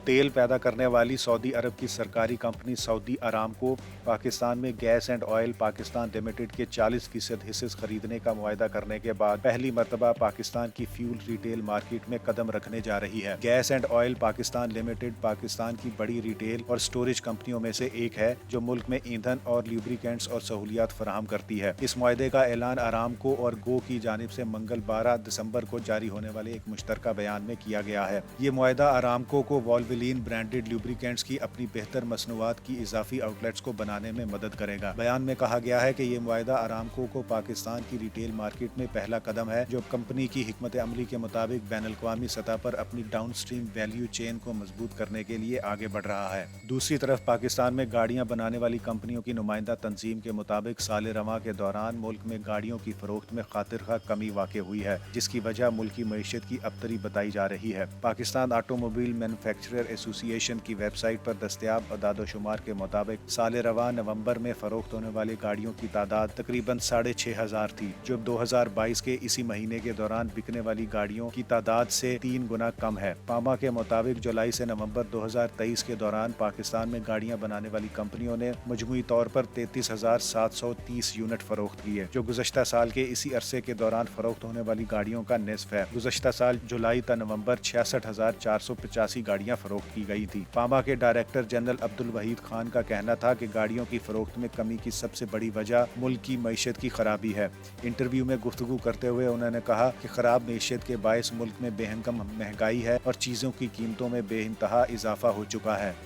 तेल पैदा करने वाली सऊदी अरब की सरकारी कंपनी सऊदी अरामको पाकिस्तान में gas and oil Pakistan limited के 40% हिस्से खरीदने का मुआहदा करने के बाद पहली मर्तबा पाकिस्तान की फ्यूल रिटेल मार्केट में कदम रखने जा रही है। Gas and oil Pakistan limited Pakistan की बड़ी रिटेल और स्टोरेज कंपनियों में से एक है जो मुल्क में ईंधन और ल्यूब्रिकेंट्स और सहूलियात फराहम करती है। इस मुआहदे का ऐलान अरामको और गो की जानिब से मंगल 12 दिसंबर को जारी होने वाले एक मुश्तरका बयान में किया गया है। ये मुआहदा अरामको को वॉल्वोलिन ब्रांडेड ल्यूब्रिकेंट्स की अपनी बेहतर मसनूआत की इजाफी आउटलेट्स को बनाने में मदद करेगा। बयान में कहा गया है कि ये मुआहदा अरामको को पाकिस्तान की रिटेल मार्केट में पहला कदम है जो कंपनी की हिकमत अमली के मुताबिक बैन अल-अक़वामी सतह पर अपनी डाउन स्ट्रीम वैल्यू चेन को मजबूत करने के लिए आगे बढ़ रहा है। दूसरी तरफ पाकिस्तान में गाड़ियां बनाने वाली कंपनियों की नुमाइंदा तंजीम के मुताबिक साल रवां के दौरान मुल्क में गाड़ियों की फरोख्त में खातिरखा कमी वाक़ हुई है, जिसकी वजह मुल्की मईशत की अबतरी बताई जा रही है। पाकिस्तान ऑटोमोबाइल मैन्युफैक्चरर एसोसिएशन की वेबसाइट पर दस्तयाब अदाद-ओ-शुमार के मुताबिक साल रवां नवंबर में फरोख्त होने वाली गाड़ियों की तादाद तकरीबन 6,500 थी, जो 2022 के इसी महीने के दौरान बिकने वाली गाड़ियों की तादाद से 3 गुना कम है। पामा के मुताबिक जुलाई से नवंबर 2023 के दौरान पाकिस्तान में गाड़ियां बनाने वाली कंपनियों ने मजमूई तौर पर 33,730 यूनिट फरोख्त किए, जो गुज़श्ता साल के इसी अरसे के दौरान फरोख्त होने वाली गाड़ियों का निस्फ है। गुज़श्ता साल जुलाई ता नवंबर 66,485 गाड़ियां फरोख्त की गई थी। पामा के डायरेक्टर जनरल अब्दुल वहीद खान का कहना था कि गाड़ियों की फरोख्त में कमी की सबसे बड़ी वजह मुल्क की मईशत की खराबी है। इंटरव्यू में गुफ्तगू करते हुए उन्होंने कहा कि खराब मईशत के बायस मुल्क में बेहंगम महंगाई है और चीज़ों की कीमतों में बेइंतहा इजाफा हो चुका है।